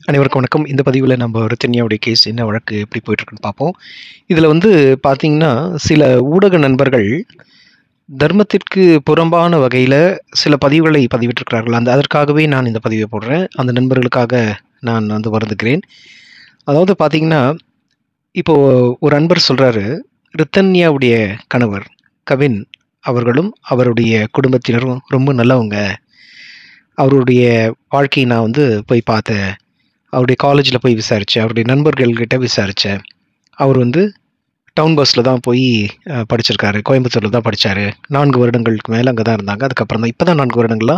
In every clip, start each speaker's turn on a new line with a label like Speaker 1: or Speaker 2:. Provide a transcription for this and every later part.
Speaker 1: அனைவருக்கும் வணக்கம். இந்த பதிவுல நம்ம ரித்தன்யாவுடைய கேஸ் என்ன வழக்கு எப்படி போயிட்டுருக்குன்னு பார்ப்போம். இதுல பார்த்தீங்கன்னா, சில ஊடக நண்பர்கள் தர்மத்திற்கு புறம்பான வகையில சில பதிவுகளை பதிவிட்டிருக்கிறார்கள். அதற்காகவே நான் இந்த பதிவை போடுறேன். அந்த நண்பர்களுக்காக நான் வருந்துகிறேன். அதாவது பார்த்தீங்கன்னா, இப்போ ஒரு அன்பர் சொல்றாரு, ரித்தன்யாவுடைய கணவர் கவின் அவர்களும், அவருடைய குடும்பத்தினரும் ரொம்ப நல்லவங்க. அவருடைய வாழ்க்கையை நான் போய் பார்த்தேன். அவருடைய காலேஜில போய் விசாரிச்சேன். அவருடைய நண்பர்கள்கிட்ட விசாரிச்சேன். அவர் டவுன் பஸ்ல தான் போய் படிச்சிருக்காரு. கோயம்புத்தூர்ல தான் படிச்சாரு. 4 வருடங்களுக்கு மேல அங்க தான் இருந்தாங்க. அதுக்கப்புறம் தான் இப்ப தான் 4 வருடங்களா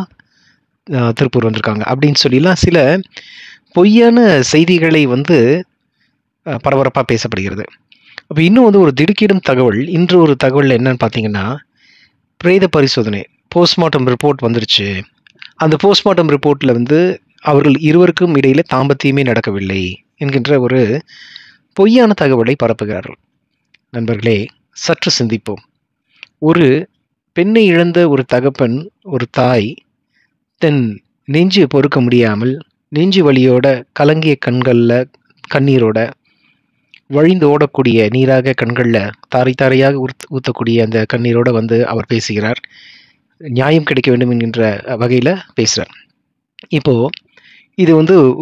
Speaker 1: திருப்பூர் வந்திருக்காங்க. அப்படின்னு சொல்லிலாம் சில பொய்யான செய்திகளை பரபரப்பா பேசப்படுகிறது. அப்ப இன்னும் ஒரு திடுக்கிடும் தகவல். இன்று ஒரு தகவல் என்னன்னு பார்த்தீங்கன்னா, பிரேத பரிசோதனை போஸ்ட்மார்ட்டம் ரிப்போர்ட் வந்துருச்சு. அந்த போஸ்ட்மார்ட்டம் ரிப்போர்ட்ல அவர்கள் இருவருக்கும் இடையில தாம்பத்தியமே நடக்கவில்லை என்கின்ற ஒரு பொய்யான தகவலை பரப்புகிறார்கள். நண்பர்களே, சற்று சிந்திப்போம். ஒரு பெண்ணை இழந்த ஒரு தகப்பன், ஒரு தாய் தன் நெஞ்சு பொறுக்க முடியாமல் நெஞ்சு வலியோட கலங்கிய கண்கள்ல கண்ணீரோட வழிந்து ஓடக்கூடிய நீராக கண்கள்ல தாரை தாரையாக ஊத்தக்கூடிய அந்த கண்ணீரோட அவர் பேசுகிறார். நியாயம் கிடைக்க வேண்டும் என்கின்ற வகையில பேசுறார். இப்போ இது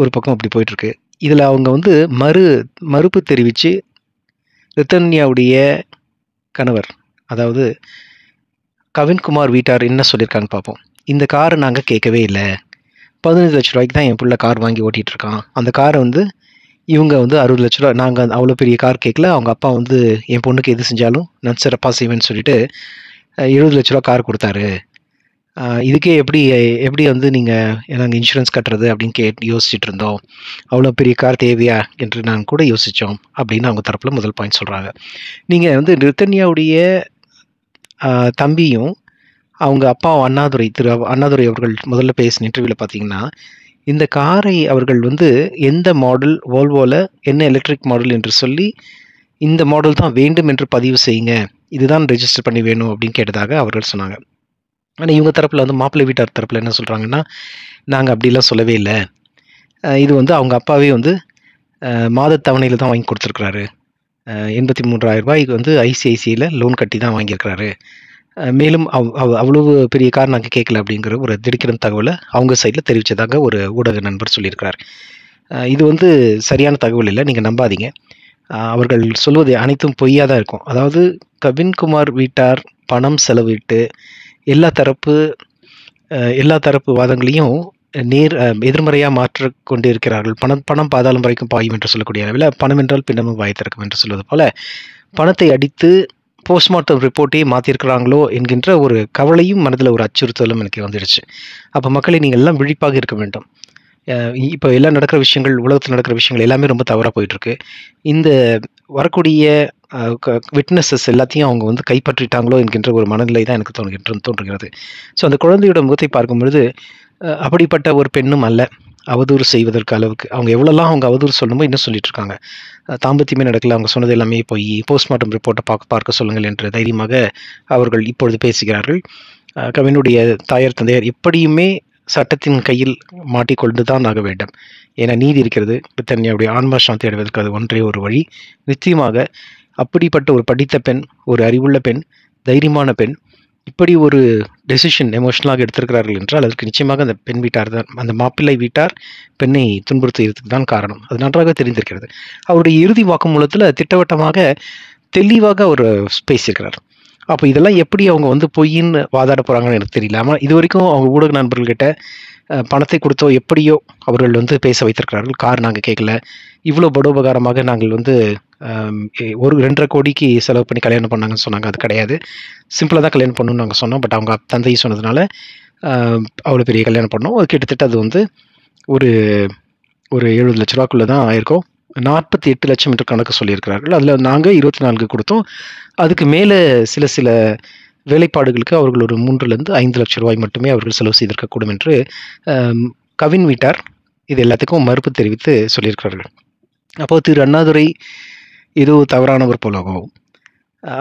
Speaker 1: ஒரு பக்கம் அப்படி போயிட்டு இருக்கு. இதுல அவங்க மறுப்பு தெரிவிச்சு ரித்தன்யாவுடைய கணவர், அதாவது கவின்குமார் வீட்டார் என்ன சொல்லியிருக்காங்கன்னு பார்ப்போம். இந்த காரை நாங்க கேட்கவே இல்ல. 15 லட்ச ரூபாய்க்கு தான் என் புள்ள கார் வாங்கி ஓட்டிட்டு இருக்கான். அந்த காரை இவங்க 60 லட்ச ரூபா, நாங்க அவ்வளோ பெரிய கார் கேட்கல. அவங்க அப்பா என் பொண்ணுக்கு எது செஞ்சாலும் நான் சிறப்பாக செய்வேன்னு சொல்லிட்டு 70 லட்ச ரூபா கார் கொடுத்தாரு. இதுக்கே எப்படி எப்படி நீங்க நாங்க இன்சூரன்ஸ் கட்டுறது அப்படின்னு யோசிச்சுட்டு இருந்தோம். அவ்வளோ பெரிய கார் தேவையா என்று நான் கூட யோசிச்சோம் அப்படின்னு அவங்க தரப்புல முதல் பாயிண்ட் சொல்றாங்க. நீங்க ரித்தன்யாவுடைய தம்பியும் அவங்க அப்பா திரு அண்ணாதுரை அவர்கள் முதல்ல பேசின இன்டர்வியூல பார்த்தீங்கன்னா, இந்த காரை அவர்கள் எந்த மாடல், வோல்வோல என்ன எலக்ட்ரிக் மாடல் என்று சொல்லி, இந்த மாடல் தான் வேண்டும் என்று பதிவு செய்யுங்க. இதுதான் ரெஜிஸ்டர் பண்ணி வேணும் அப்படின்னு கேட்டதாக அவர்கள் சொன்னாங்க. ஆனா இவங்க தரப்புல மாப்பிள்ளை வீட்டார் தரப்புல என்ன சொல்றாங்கன்னா, நாங்க அப்படிலாம் சொல்லவே இல்ல. இது அவங்க அப்பாவே மாத தவணையில தான் வாங்கி குடுத்துருக்கிறாரு. ரூ. 83,000 ஐசிஐசிஐல லோன் கட்டி தான் வாங்கியிருக்கிறாரு. மேலும் அவ்வளவு பெரிய கார் நாங்க கேட்கல அப்படிங்கிற ஒரு திடுக்கிடும் தகவல அவங்க சைட்ல தெரிவிச்சதாக ஒரு ஊடக நண்பர் சொல்லியிருக்கிறார். இது சரியான தகவல் இல்ல. நீங்க நம்பாதீங்க. அவர்கள் சொல்வது அனைத்தும் பொய்யா தான் இருக்கும். அதாவது கவின்குமார் வீட்டார் பணம் செலவிட்டு எல்லா தரப்பு வாதங்களையும் எதிர்மறையா மாற்றிக் கொண்டிருக்கிறார்கள். பணம் பாதாளம் வரைக்கும் பாயும் என்று சொல்லக்கூடிய அளவில் பணம் என்றால் பின்னமும் வாய் திறக்கும் என்று சொல்வது போல, பணத்தை அடித்து போஸ்ட்மார்ட்டம் ரிப்போர்ட்டே மாத்திருக்கிறாங்களோ என்கின்ற ஒரு கவலையும் மனதில் ஒரு அச்சுறுத்தலும் எனக்கு வந்துடுச்சு. அப்போ மக்களை நீங்கள் எல்லாம் விழிப்பாக இருக்க வேண்டும். இப்போ எல்லாம் நடக்கிற விஷயங்கள், உலகத்தில் நடக்கிற விஷயங்கள் எல்லாமே ரொம்ப தவறாக போயிட்டு இருக்கு. இந்த வரக்கூடிய விட்னஸஸ் எல்லாத்தையும் அவங்க கைப்பற்றிட்டாங்களோ என்கின்ற ஒரு மனநிலை தான் எனக்கு தோன்றுகிறது. ஸோ அந்த குழந்தையோட முகத்தை பார்க்கும் பொழுது அப்படிப்பட்ட ஒரு பெண்ணும் அல்ல. அவதூறு செய்வதற்கு அளவுக்கு அவங்க எவ்வளோலாம் அவங்க அவதூறு சொல்லணுமோ இன்னும் சொல்லிட்டு இருக்காங்க. தாம்பத்தியமே நடக்கல, அவங்க சொன்னது எல்லாமே போய் போஸ்ட்மார்ட்டம் ரிப்போர்ட்டை பார்க்க சொல்லுங்கள் என்று தைரியமாக அவர்கள் இப்பொழுது பேசுகிறார்கள். கவினுடைய தாயார் தந்தையர் எப்படியுமே சட்டத்தின் கையில் மாட்டிக்கொண்டு தான் ஆக வேண்டும். ஏன்னா நீதி இருக்கிறது. ரித்தன்யாவுடைய ஆன்மா சாந்தி அடைவதற்கு அது ஒன்றே ஒரு வழி. நிச்சயமாக அப்படிப்பட்ட ஒரு படித்த பெண், ஒரு அறிவுள்ள பெண், தைரியமான பெண் இப்படி ஒரு டெசிஷன் எமோஷனலாக எடுத்திருக்கிறார்கள் என்றால் அதற்கு நிச்சயமாக அந்த பெண் வீட்டார் தான், அந்த மாப்பிள்ளை வீட்டார் பெண்ணை துன்புறுத்துவதற்கு தான் காரணம். அது நன்றாக தெரிந்திருக்கிறது. அவருடைய இறுதி வாக்குமூலத்தில் திட்டவட்டமாக தெளிவாக அவர் பேசியிருக்கிறார். அப்போ இதெல்லாம் எப்படி அவங்க பொய்ன்னு வாதாட போறாங்கன்னு எனக்கு தெரியல. ஆனால் இது வரைக்கும் அவங்க ஊடக நண்பர்கள்கிட்ட பணத்தை கொடுத்தோ எப்படியோ அவர்கள் பேச வைத்திருக்கிறார்கள். கார் நாங்கள் கேட்கல, இவ்வளோ படோபகாரமாக நாங்கள் ஒரு 2.5 கோடிக்கு செலவு பண்ணி கல்யாணம் பண்ணாங்கன்னு சொன்னாங்க. அது கிடையாது. சிம்பிளாக தான் கல்யாணம் பண்ணணும்னு நாங்கள் சொன்னோம். பட் அவங்க தந்தை சொன்னதுனால அவ்வளோ பெரிய கல்யாணம் பண்ணோம். அது கிட்டத்தட்ட அது ஒரு ஒரு 70 லட்ச ரூபாக்குள்ளே தான் ஆயிருக்கும். 48 லட்சம் என்று கணக்கு சொல்லியிருக்கிறார்கள். அதில் நாங்கள் 24 கொடுத்தோம். அதுக்கு மேலே சில வேலைப்பாடுகளுக்கு அவர்கள் ஒரு 3 5 லட்சம் ரூபாய் மட்டுமே அவர்கள் செலவு செய்திருக்கக்கூடும் என்று கவின் வீட்டார் இது எல்லாத்துக்கும் மறுப்பு தெரிவித்து சொல்லியிருக்கிறார்கள். அப்போ திரு அண்ணாதுரை ஏதோ தவறானவர் போலவோ,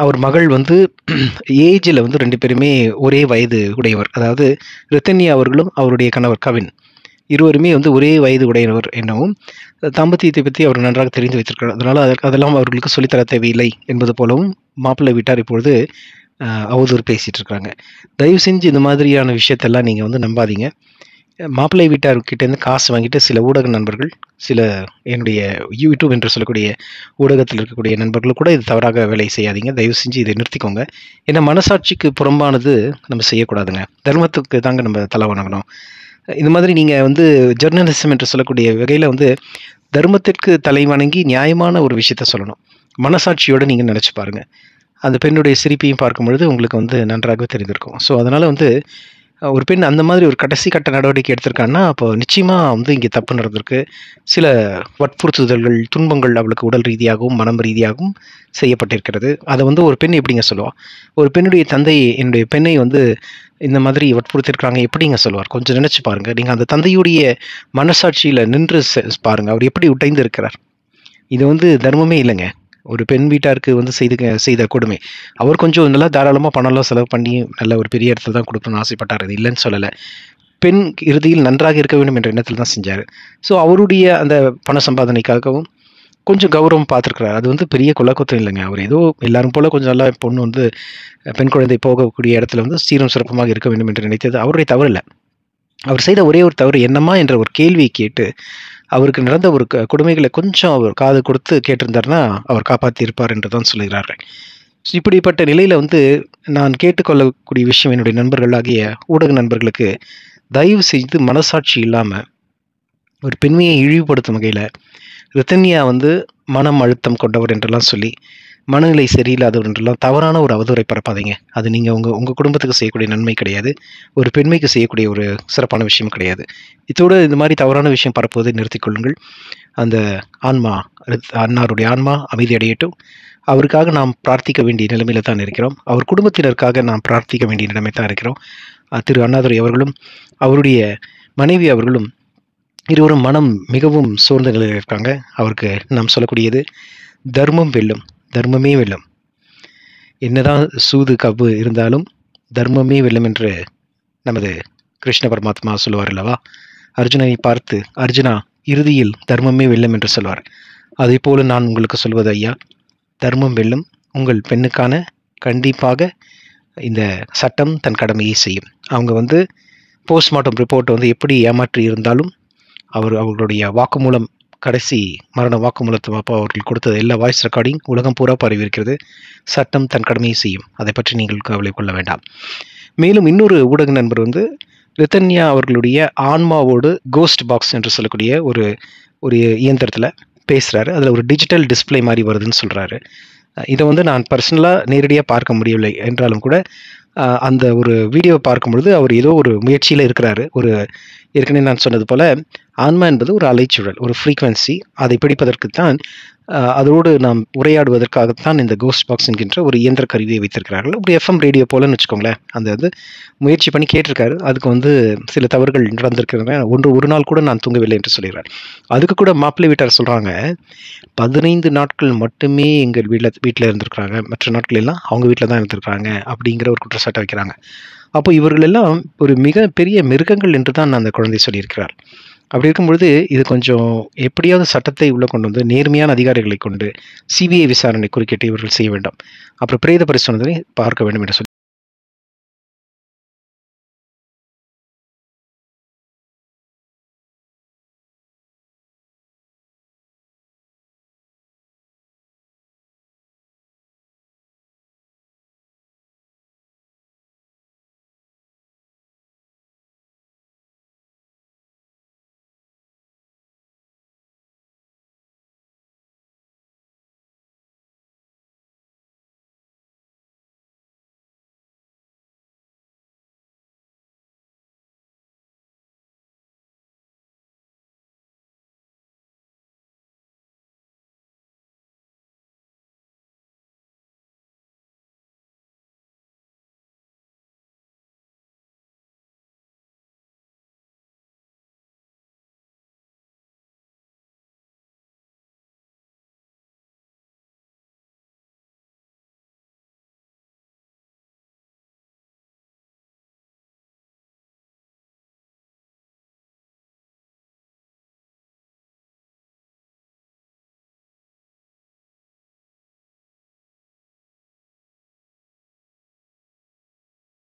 Speaker 1: அவர் மகள் ஏஜில் 2 பேருமே ஒரே வயது உடையவர். அதாவது ரித்தன்யா அவர்களும் அவருடைய கணவர் கவின் இருவருமே வந்து ஒரே வயது உடையவர் எனவும், தாம்பத்தியத்தை பற்றி அவர் நன்றாக தெரிந்து வைத்திருக்கிறார். அதனால அதெல்லாம் அவர்களுக்கு சொல்லித் தர தேவையில்லை என்பது போலவும் மாப்பிள்ளை வீட்டார் இப்பொழுது அவதூறு பேசிட்டு இருக்காங்க. தயவு செஞ்சு இந்த மாதிரியான விஷயத்தெல்லாம் நீங்க வந்து நம்பாதீங்க. மாப்பிள்ளை வீட்டார்கிட்டேருந்து காசு வாங்கிட்டு சில ஊடக நண்பர்கள், சில என்னுடைய யூடியூப் என்று சொல்லக்கூடிய ஊடகத்தில் இருக்கக்கூடிய நண்பர்கள் கூட இது தவறாக வேலை செய்யாதீங்க. தயவு செஞ்சு இதை நிறுத்திக்கோங்க. ஏன்னா மனசாட்சிக்கு புறம்பானது நம்ம செய்யக்கூடாதுங்க. தர்மத்துக்கு தாங்க நம்ம தலை வணங்கணும். இந்த மாதிரி நீங்க வந்து ஜெர்னலிசம் என்று சொல்லக்கூடிய வகையில வந்து தர்மத்திற்கு தலை வணங்கி நியாயமான ஒரு விஷயத்த சொல்லணும். மனசாட்சியோட நீங்க நினைச்சு பாருங்க. அந்த பெண்ணுடைய சிரிப்பையும் பார்க்கும்பொழுது உங்களுக்கு வந்து நன்றாகவே தெரிந்திருக்கும். ஸோ அதனால வந்து ஒரு பெண் அந்த மாதிரி ஒரு கடைசி கட்ட நடவடிக்கை எடுத்திருக்கான்னா, அப்போ நிச்சயமா வந்து இங்கே தப்பு நடந்திருக்கு. சில வற்புறுத்துதல்கள், துன்பங்கள் அவளுக்கு உடல் ரீதியாகவும், மனம் ரீதியாகவும் செய்யப்பட்டிருக்கிறது. அத வந்து ஒரு பெண் எப்படிங்க சொல்லுவா? ஒரு பெண்ணுடைய தந்தை என்னுடைய பெண்ணை வந்து இந்த மாதிரி வற்புறுத்தியிருக்காங்க எப்படிங்க சொல்லுவார்? கொஞ்சம் நினைச்சு பாருங்க. நீங்க அந்த தந்தையுடைய மனசாட்சியில நின்று பாருங்க. அவர் எப்படி உடைந்து இருக்கிறார்? இது வந்து தர்மமே இல்லங்க. ஒரு பெண் வீட்டாருக்கு வந்து செய்த கொடுமை. அவர் கொஞ்சம் நல்லா தாராளமா பணம்லாம் செலவு பண்ணி, நல்ல ஒரு பெரிய இடத்துல தான் குடுக்கணும்னு ஆசைப்பட்டாரு. அது இல்லன்னு சொல்லல. பெண் இறுதியில் நன்றாக இருக்க வேண்டும் என்ற எண்ணத்தில தான் செஞ்சாரு. ஸோ அவருடைய அந்த பண சம்பாதனைக்காகவும் கொஞ்சம் கௌரவம் பார்த்துருக்கிறாரு. அது வந்து பெரிய கொல்லாக்குத்தம் இல்லைங்க. அவர் ஏதோ எல்லாரும் போல கொஞ்சம் நல்லா பொண்ணு வந்து பெண் குழந்தை போகக்கூடிய இடத்துல வந்து சீரும் சிறப்புமாக இருக்க வேண்டும் என்று நினைத்தது அவருடைய தவறு இல்ல. அவர் செய்த ஒரே ஒரு தவறு என்னம்மா என்ற ஒரு கேள்வியை கேட்டு, அவருக்கு நடந்த ஒரு கொடுமைகளை கொஞ்சம் அவர் காது கொடுத்து கேட்டிருந்தாருன்னா, அவர் காப்பாத்தியிருப்பார் என்று தான் சொல்லுகிறார்கள். ஸோ இப்படிப்பட்ட நிலையில வந்து நான் கேட்டுக்கொள்ளக்கூடிய விஷயம் என்னுடைய நண்பர்களாகிய ஊடக நண்பர்களுக்கு, தயவு செய்து மனசாட்சி இல்லாம, ஒரு பெண்மையை இழிவுபடுத்தும் வகையில, ரிதன்யா வந்து மனம் அழுத்தம் கொண்டவர் என்றெல்லாம் சொல்லி, மனநிலை சரியில்லாதவர் என்றெல்லாம் தவறான ஒரு அவதூறை பரப்பாதீங்க. அது நீங்க உங்க உங்க குடும்பத்துக்கு செய்யக்கூடிய நன்மை கிடையாது. ஒரு பெண்மைக்கு செய்யக்கூடிய ஒரு சிறப்பான விஷயம் கிடையாது. இத்தோடு இந்த மாரி தவறான விஷயம் பரப்புவதை நிறுத்திக் கொள்ளுங்கள். அந்த ஆன்மா அன்னாருடைய ஆன்மா அமைதி அடையட்டும். அவருக்காக நாம் பிரார்த்திக்க வேண்டிய நிலைமையில தான் இருக்கிறோம். அவர் குடும்பத்தினருக்காக நாம் பிரார்த்திக்க வேண்டிய நிலைமை தான் இருக்கிறோம். திரு அண்ணாதுரை அவர்களும், அவருடைய மனைவி அவர்களும் இருவரும் மனம் மிகவும் சோர்ந்த நிலையில் இருக்காங்க. அவருக்கு நாம் சொல்லக்கூடியது, தர்மம் வெல்லும். தர்மமே வெல்லும். என்னதான் சூது, கவ்வு இருந்தாலும் தர்மமே வெல்லும் என்று நமது கிருஷ்ண பரமாத்மா சொல்லுவார் அல்லவா? அர்ஜுனனை பார்த்து, அர்ஜுனா இறுதியில் தர்மமே வெல்லும் என்று சொல்வார். அதேபோல நான் உங்களுக்கு சொல்வது ஐயா, தர்மம் வெல்லும். உங்கள் பெண்ணுக்கான கண்டிப்பாக இந்த சட்டம் தன் கடமையை செய்யும். அவங்க வந்து போஸ்ட்மார்ட்டம் ரிப்போர்ட் வந்து எப்படி ஏமாற்றி இருந்தாலும், அவர்களுடைய வாக்குமூலம், கடைசி மரண வாக்குமூலத்தை அப்போ அவர்கள் கொடுத்தது எல்லா வாய்ஸ் ரெக்கார்டிங் உலகம் பூரா பரவி இருக்கிறது. சட்டம் தன் கடமையை செய்யும். அதை பற்றி நீங்கள் கவலை கொள்ள வேண்டாம். மேலும் இன்னொரு ஊடக நண்பர் வந்து ரிதன்யா அவர்களுடைய ஆன்மாவோடு கோஸ்ட் பாக்ஸ் என்று சொல்லக்கூடிய ஒரு ஒரு இயந்திரத்தில் பேசுகிறாரு. அதில் ஒரு டிஜிட்டல் டிஸ்பிளே மாதிரி வருதுன்னு சொல்கிறாரு. இதை வந்து நான் பர்சனலாக நேரடியாக பார்க்க முடியவில்லை என்றாலும் கூட, அந்த ஒரு வீடியோவை பார்க்கும்பொழுது அவர் ஏதோ ஒரு முயற்சியில் இருக்கிறாரு. ஒரு ஏற்கனவே நான் சொன்னது போல, ஆன்மா என்பது ஒரு அலைச்சுழல், ஒரு ஃப்ரீக்வன்சி. அதை பிடிப்பதற்குத்தான், அதோடு நாம் உரையாடுவதற்காகத்தான் இந்த கோஸ்ட் பாக்ஸ் என்கின்ற ஒரு இயந்திர கருவியை வைத்திருக்கிறார்கள். ஒரு எஃப்எம் ரேடியோ போலன்னு வச்சுக்கோங்களேன். அந்த வந்து முயற்சி பண்ணி கேட்டிருக்காரு. அதுக்கு வந்து சில தவறுகள் நடந்திருக்கிறதுனால ஒரு நாள் கூட நான் தூங்கவில்லை என்று சொல்கிறார். அதுக்கு கூட மாப்பிள்ளை வீட்டார் சொல்கிறாங்க, 15 நாட்கள் மட்டுமே எங்கள் வீட்டில் இருந்திருக்கிறாங்க. மற்ற நாட்கள் எல்லாம் அவங்க வீட்டில் தான் இருந்திருக்கிறாங்க அப்படிங்கிற ஒரு குற்றச்சாட்டை வைக்கிறாங்க. அப்போ இவர்கள் எல்லாம் ஒரு மிக பெரிய மிருகங்கள் என்று தான் அந்த குழந்தை சொல்லியிருக்கிறார். அப்படி இருக்கும்பொழுது இது கொஞ்சம் எப்படியாவது சட்டத்தை உள்ள கொண்டு வந்து நேர்மையான அதிகாரிகளை கொண்டு சிபிஐ விசாரணை குறுக்கிட்டு இவர்கள் செய்ய வேண்டும். அப்புறம் பிரேத பரிசோதனை பார்க்க வேண்டும் என்று சொல்லி